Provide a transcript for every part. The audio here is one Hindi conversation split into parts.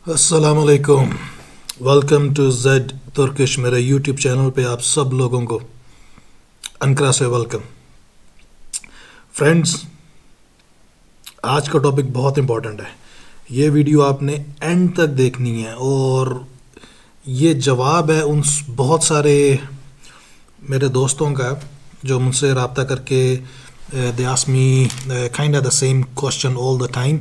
अस्सलाम वालेकुम। Welcome to Z Turkish. मेरे यूट्यूब चैनल पे आप सब लोगों को अनकरा से वेलकम। फ्रेंड्स, आज का टॉपिक बहुत इम्पोर्टेंट है। ये वीडियो आपने एंड तक देखनी है और ये जवाब है उन बहुत सारे मेरे दोस्तों का जो मुझसे रब्ता करके they ask me kind of the same question all the time.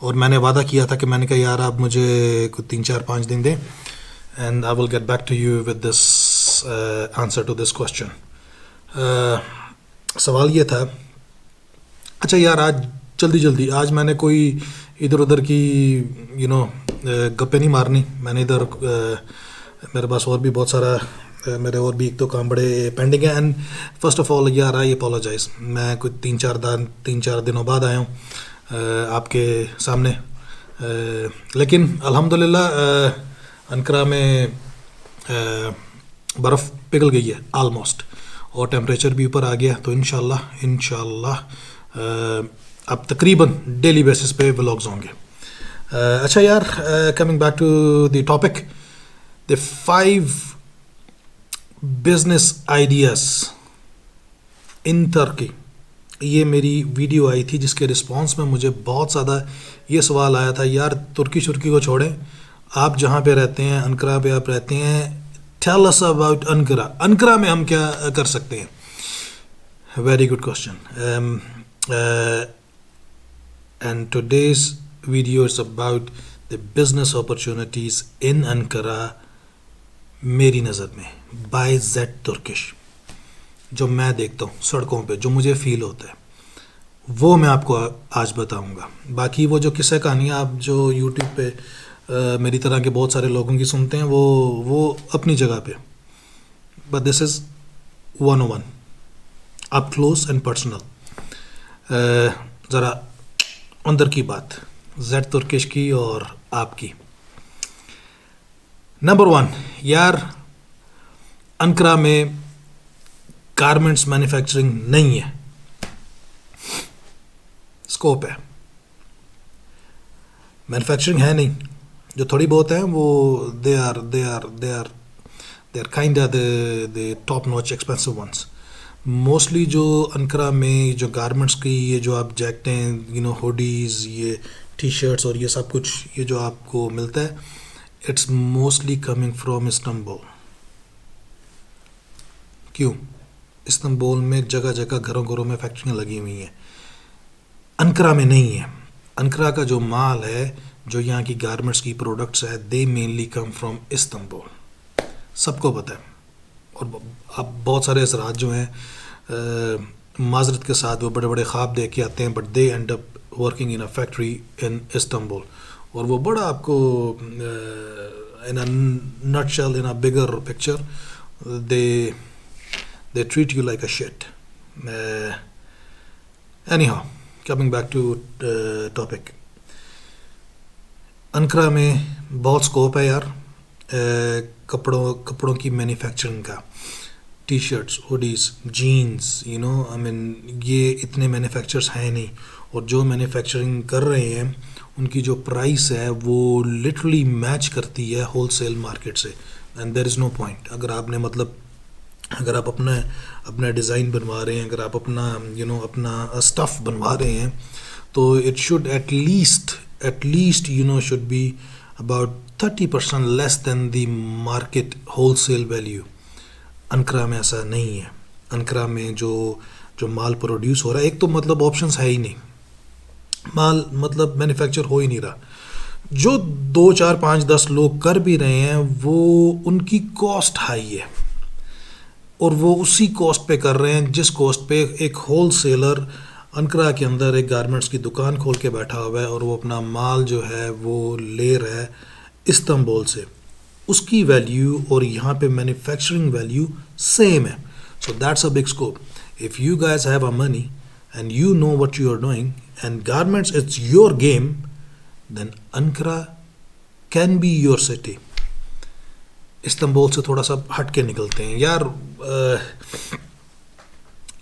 और मैंने वादा किया था कि मैंने कहा यार आप मुझे कुछ 3-4-5 दिन दें and I will get back to you with this answer to this question. सवाल ये था, अच्छा यार आज जल्दी आज मैंने कोई इधर उधर की गप्पे नहीं मारनी। मैंने इधर मेरे पास और भी बहुत सारा मेरे और भी एक दो काम बड़े पेंडिंग है। एंड फर्स्ट ऑफ ऑल यार आई अपोलोजाइज, मैं कुछ 3-4 दिनों बाद आया हूँ आपके सामने। लेकिन अल्हम्दुलिल्लाह अनकरा में बर्फ़ पिघल गई है ऑलमोस्ट और टेम्परेचर भी ऊपर आ गया। तो इंशाल्लाह अब तकरीबन डेली बेसिस पे व्लॉग्स होंगे। अच्छा यार, coming back to the topic, the 5 business ideas in तुर्की। ये मेरी वीडियो आई थी जिसके रिस्पांस में मुझे बहुत ज़्यादा ये सवाल आया था, यार तुर्की शुर्की को छोड़ें, आप जहाँ पे रहते हैं अनकरा पे आप रहते हैं, tell us about Ankara. Ankara में हम क्या कर सकते हैं? Very good question. And today's video is about the business opportunities in Ankara मेरी नज़र में बाय जेड तुर्किश। जो मैं देखता हूँ सड़कों पे, जो मुझे फील होता है, वो मैं आपको आज बताऊंगा। बाकी वो जो किस्सा कहानियाँ आप जो यूट्यूब पे मेरी तरह के बहुत सारे लोगों की सुनते हैं वो अपनी जगह पे, but this is 101 up close and personal. ज़रा अंदर की बात जेड तुर्किश की और आपकी। नंबर 1, यार अनकरा में गारमेंट्स मैन्युफैक्चरिंग नहीं है, स्कोप है, मैन्युफैक्चरिंग है नहीं। जो थोड़ी बहुत है वो they are kind of the top notch expensive ones. Mostly जो अनकरा में जो गारमेंट्स की ये जो आप जैकेटें, हुडीज़, ये टी शर्ट्स और ये सब कुछ ये जो आपको मिलता है, it's mostly coming from Istanbul. क्यों? इस्तांबुल में जगह जगह घरों में फैक्ट्रियाँ लगी हुई हैं, अनकरा में नहीं है। अनकरा का जो माल है, जो यहाँ की गारमेंट्स की प्रोडक्ट्स है, दे मेनली कम फ्रॉम इस्तांबुल, सबको पता है। और अब बहुत सारे असरात जो हैं माजरत के साथ वो बड़े बड़े ख्वाब देख के आते हैं, but they end up working in a factory in Istanbul. और वो बड़ा आपको in a nutshell, in a bigger picture, they treat you like a shit. Anyhow, coming back to topic, Ankara में बहुत स्कोप है यार कपड़ों की मैन्युफैक्चरिंग का। T shirts, hoodies, jeans, I mean ये इतने मैन्युफैक्चरर्स हैं नहीं, और जो मैन्युफैक्चरिंग कर रहे हैं उनकी जो प्राइस है वो लिटरली मैच करती है होलसेल मार्केट से। And there is no point. अगर आप अपना डिज़ाइन बनवा रहे हैं, अगर आप अपना स्टफ़ बनवा रहे हैं, तो it should at least should be about 30% less than the market wholesale value. Ankara में ऐसा नहीं है। अनकरा में जो माल प्रोड्यूस हो रहा है, एक तो मतलब ऑप्शंस है ही नहीं, माल मतलब मैन्युफैक्चर हो ही नहीं रहा। जो 2-4-5-10 लोग कर भी रहे हैं वो उनकी कॉस्ट हाई है, और वो उसी कॉस्ट पे कर रहे हैं जिस कॉस्ट पे एक होलसेलर अनकरा के अंदर एक गारमेंट्स की दुकान खोल के बैठा हुआ है और वो अपना माल जो है वो ले रहा है इस्तांबुल से। उसकी वैल्यू और यहाँ पे मैन्युफैक्चरिंग वैल्यू सेम है। So that's a big scope. If you guys have a money and you know what you are doing and garments it's your game, then Ankara can be your city. Istanbul से थोड़ा सा हट के निकलते हैं यार।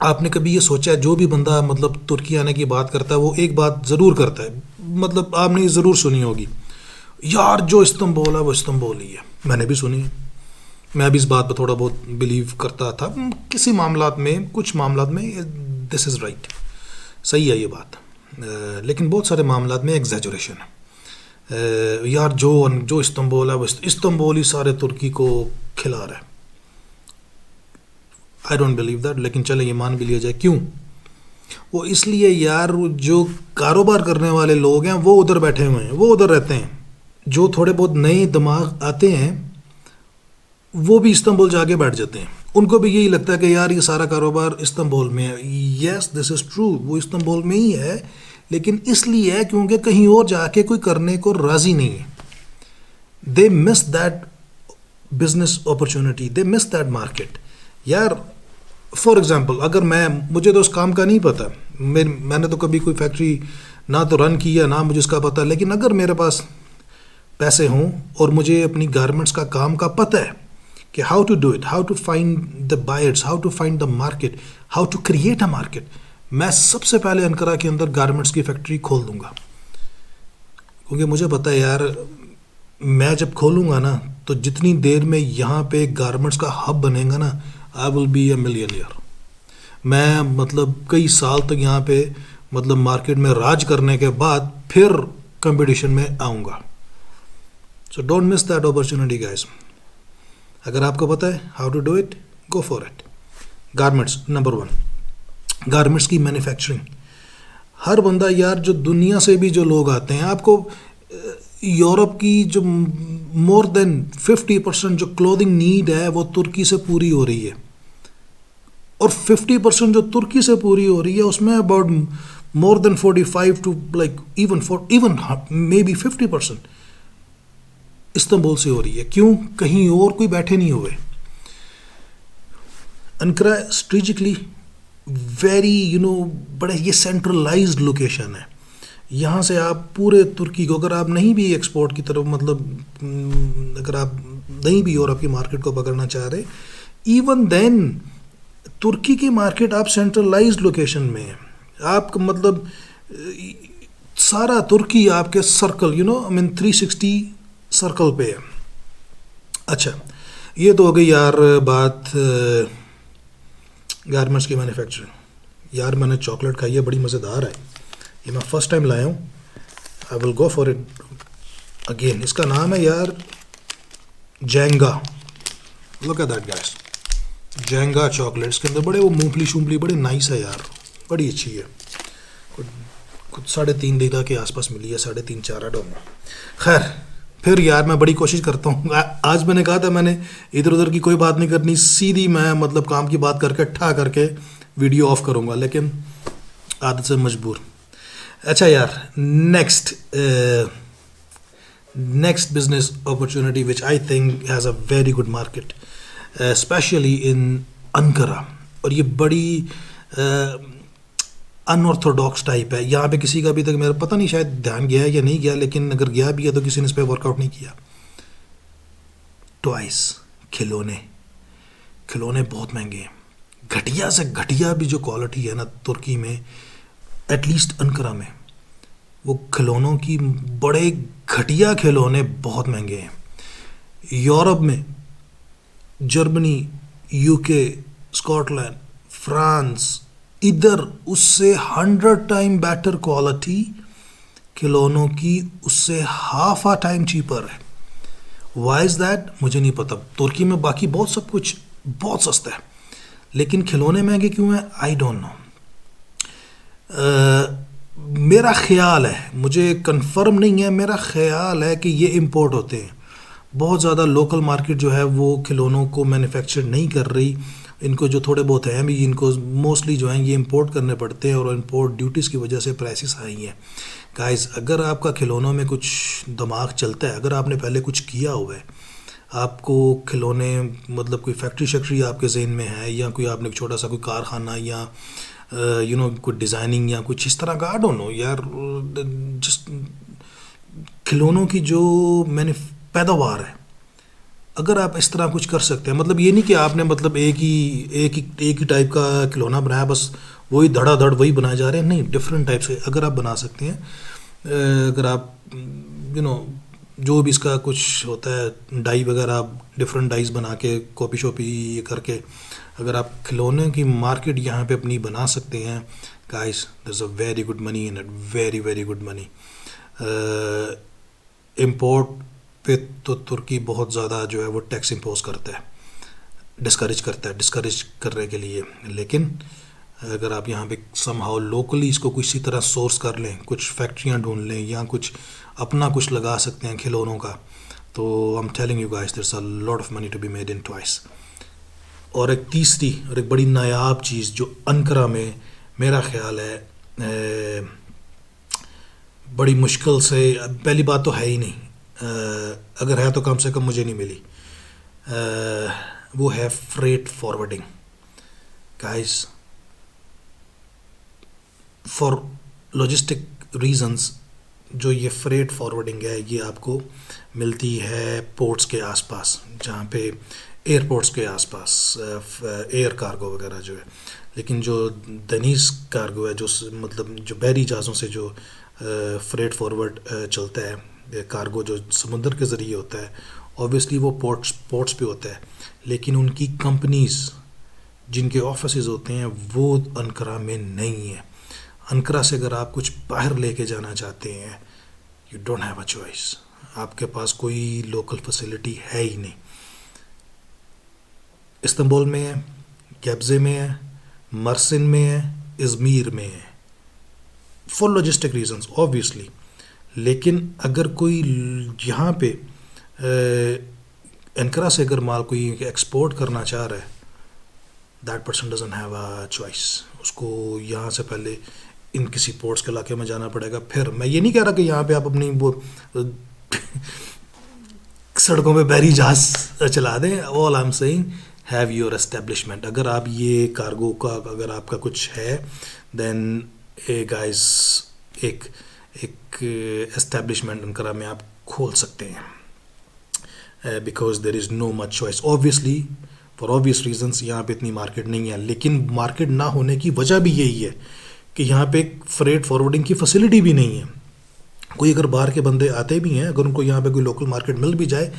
आपने कभी ये सोचा है, जो भी बंदा मतलब तुर्की आने की बात करता है वो एक बात ज़रूर करता है, मतलब आपने ज़रूर सुनी होगी, यार जो इस्तांबुल है वो इस्तांबुल ही है, मैंने भी सुनी है। मैं भी इस बात पर थोड़ा बहुत बिलीव करता था किसी मामलात में, कुछ मामलात में दिस इज़ राइट, सही है ये बात। लेकिन बहुत सारे मामलात में एग्जैजरेशन है। यार जो इस्तांबुल है वो इस्तांबुल ही सारे तुर्की को खिला रहा है। आई डोंट बिलीव दैट, लेकिन चले ये मान भी लिया जाए। क्यों? वो इसलिए यार जो कारोबार करने वाले लोग हैं वो उधर बैठे हुए हैं, वो उधर रहते हैं। जो थोड़े बहुत नए दिमाग आते हैं वो भी इस्तांबुल जाके बैठ जाते हैं। उनको भी यही लगता है कि यार ये सारा कारोबार इस्तांबुल में है। यस दिस इज़ ट्रू, वो इस्तांबुल में ही है, लेकिन इसलिए है क्योंकि कहीं और जाके कोई करने को राज़ी नहीं है। They miss that business opportunity, they miss that market. यार फॉर एग्जांपल अगर मुझे तो उस काम का नहीं पता, मैंने तो कभी कोई फैक्ट्री ना तो रन किया ना मुझे उसका पता, लेकिन अगर मेरे पास पैसे हों और मुझे अपनी गारमेंट्स का काम का पता है कि how to do it, how to find the buyers, how to find the market, how to create a market, मैं सबसे पहले अनकरा के अंदर गारमेंट्स की फैक्ट्री खोल दूंगा। क्योंकि मुझे पता है यार मैं जब खोलूंगा ना तो जितनी देर में यहाँ पे गारमेंट्स का हब बनेगा ना, I will be a millionaire. मैं मतलब कई साल तक यहाँ पे मतलब मार्केट में राज करने के बाद फिर कंपटीशन में आऊँगा। So don't miss that opportunity guys. अगर आपको पता है how to do it, go for it. Garments number 1, garments की मैन्युफैक्चरिंग। हर बंदा यार जो दुनिया से भी जो लोग आते हैं, आपको यूरोप की जो मोर देन 50% जो क्लोथिंग नीड है वो तुर्की से पूरी हो रही है, और 50% जो तुर्की से पूरी हो रही है उसमें about more than 45 to like even maybe 50% Istanbul से हो रही है। क्यों? कहीं और कोई बैठे नहीं हुए। अनकरा स्ट्रेटेजिकली वेरी बड़े ये सेंट्रलाइज्ड लोकेशन है। यहाँ से आप पूरे तुर्की को, अगर आप नहीं भी एक्सपोर्ट की तरफ मतलब अगर आप नहीं भी यूरोप की मार्केट को पकड़ना चाह रहे, इवन देन तुर्की की मार्केट आप सेंट्रलाइज्ड लोकेशन में है। आप मतलब सारा तुर्की आपके सर्कल 360 सर्कल पे है। अच्छा, ये तो हो गई यार बात गारमेंट्स की मैन्युफैक्चरिंग। यार मैंने चॉकलेट खाई है, बड़ी मज़ेदार है, ये मैं फर्स्ट टाइम लाया हूँ। I will go for it again. इसका नाम है यार Jenga. Look at that guys, Jenga chocolates के अंदर बड़े वो मूंगफली शूंगफली बड़े नाइस है यार, बड़ी अच्छी है। कुछ 3.5 लीटर के आसपास मिली है, 3.5-4 डॉलर। खैर फिर यार मैं बड़ी कोशिश करता हूँ। आज मैंने कहा था मैंने इधर उधर की कोई बात नहीं करनी, सीधी मैं मतलब काम की बात करके ठा करके वीडियो ऑफ करूँगा, लेकिन आदत से मजबूर। अच्छा यार, next business opportunity which I think has a very good market specially in Ankara, और ये बड़ी अनऑर्थोडॉक्स टाइप है। यहाँ पे किसी का अभी तक मेरा पता नहीं, शायद ध्यान गया है या नहीं गया, लेकिन अगर गया भी है तो किसी ने इस पर वर्कआउट नहीं किया। टॉयस, खिलौने बहुत महंगे हैं। घटिया से घटिया भी जो क्वालिटी है ना तुर्की में, एटलीस्ट अनकरा में, वो खिलौनों की बड़े घटिया खिलौने बहुत महंगे हैं। यूरोप में जर्मनी, यूके, स्कॉटलैंड, फ्रांस, इधर उससे 100 टाइम बेटर क्वालिटी खिलौनों की, उससे हाफ आ टाइम चीपर है। वाई इज़ दैट मुझे नहीं पता। तुर्की में बाकी बहुत सब कुछ बहुत सस्ता है, लेकिन खिलौने महंगे क्यों हैं आई डोंट नो। मेरा ख्याल है, मुझे कंफर्म नहीं है, मेरा ख्याल है कि ये इंपोर्ट होते हैं। बहुत ज़्यादा लोकल मार्केट जो है वो खिलौनों को मैन्युफैक्चर नहीं कर रही। इनको जो थोड़े बहुत हैं भी, इनको मोस्टली जो हैं ये इंपोर्ट करने पड़ते हैं, और इंपोर्ट ड्यूटीज़ की वजह से प्राइसेस हाई हैं। गाइस, अगर आपका खिलौनों में कुछ दिमाग चलता है, अगर आपने पहले कुछ किया हुआ है, आपको खिलौने मतलब कोई फैक्ट्री शैक्ट्री आपके जहन में है, या कोई आपने छोटा सा कोई कारखाना या कोई डिज़ाइनिंग या कुछ इस तरह का, आई डोंट नो यार, जस्ट खिलौनों की जो मैंने पैदावार है, अगर आप इस तरह कुछ कर सकते हैं, मतलब ये नहीं कि आपने मतलब एक ही टाइप का खिलौना बनाया, बस वही धड़ाधड़ वही बनाए जा रहे हैं, नहीं, डिफरेंट टाइप से अगर आप बना सकते हैं, अगर आप जो भी इसका कुछ होता है डाई वगैरह, आप डिफरेंट डाइज बना के कॉपी शॉपी ये करके अगर आप खिलौने की मार्केट यहाँ पे अपनी बना सकते हैं guys, there is a very good money in it, very very good money. Import पे तो तुर्की बहुत ज़्यादा जो है वो टैक्स इम्पोज करता है, डिस्करेज करने के लिए। लेकिन अगर आप यहाँ पे समहाउ लोकली इसको किसी तरह सोर्स कर लें, कुछ फैक्ट्रियाँ ढूंढ लें या कुछ अपना कुछ लगा सकते हैं खिलौनों का, तो I am telling you guys there is a lot of money to be made in twice. और एक तीसरी और एक बड़ी नायाब चीज़ जो अंकरा में मेरा ख्याल है बड़ी मुश्किल से, पहली बात तो है ही नहीं, अगर है तो कम से कम मुझे नहीं मिली, वो है freight forwarding guys. For logistic reasons जो ये फ्रेट फॉरवर्डिंग है ये आपको मिलती है पोर्ट्स के आसपास, जहाँ पे एयरपोर्ट्स के आसपास एयर कार्गो वगैरह जो है। लेकिन जो दनीज कार्गो है, जो मतलब जो बहरी जहाज़ों से जो फ्रेट फॉरवर्ड चलता है, कार्गो जो समुद्र के ज़रिए होता है, ऑब्वियसली वो पोर्ट्स पे होता है, लेकिन उनकी कंपनीज़ जिनके ऑफिसेज होते हैं वो अंकारा में नहीं है। अंकारा से अगर आप कुछ बाहर लेके जाना चाहते हैं, you don't have a choice, आपके पास कोई लोकल फैसिलिटी है ही नहीं। इस्तांबुल में है, गेब्जे में है, मर्सिन में है, इज़मीर में है, फॉर लॉजिस्टिक रीजंस ऑब्वियसली। लेकिन अगर कोई यहाँ पे अंकारा से अगर माल कोई एक्सपोर्ट करना चाह रहा है, that person doesn't have a choice, उसको यहाँ से पहले इन किसी पोर्ट्स के इलाके में जाना पड़ेगा। फिर मैं ये नहीं कह रहा कि यहाँ पे आप अपनी वो सड़कों पे बहरी जहाज चला दें, all I am saying have your establishment. अगर आप ये कार्गो का अगर आपका कुछ है, देन ए गाइस एक एस्टेब्लिशमेंट अंकारा में आप खोल सकते हैं, because there is no much choice obviously, for obvious reasons यहाँ पे इतनी मार्केट नहीं है। लेकिन मार्केट ना होने की वजह भी यही है कि यहाँ पे फ्रेट फॉरवर्डिंग की फैसिलिटी भी नहीं है। कोई अगर बाहर के बंदे आते भी हैं, अगर उनको यहाँ पे कोई लोकल मार्केट मिल भी जाए,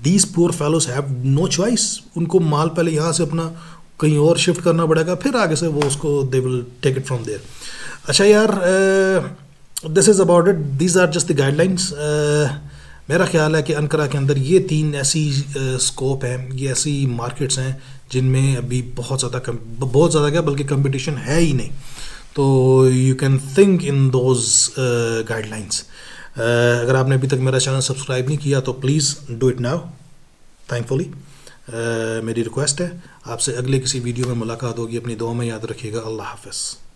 these poor fellows have no choice, उनको माल पहले यहाँ से अपना कहीं और शिफ्ट करना पड़ेगा, फिर आगे से वो उसको they will take it from there. अच्छा यार, this is about it, these are just the guidelines. मेरा ख्याल है कि अंकारा के अंदर ये 3 ऐसी स्कोप हैं, ये ऐसी मार्केट्स हैं जिनमें अभी बहुत ज़्यादा क्या बल्कि कंपटीशन है ही नहीं। तो you can think in those guidelines. अगर आपने अभी तक मेरा चैनल सब्सक्राइब नहीं किया तो please do it now, thankfully. मेरी रिक्वेस्ट है, आपसे अगले किसी वीडियो में मुलाकात होगी। अपनी दुआ में याद रखिएगा। अल्लाह हाफ़िज़।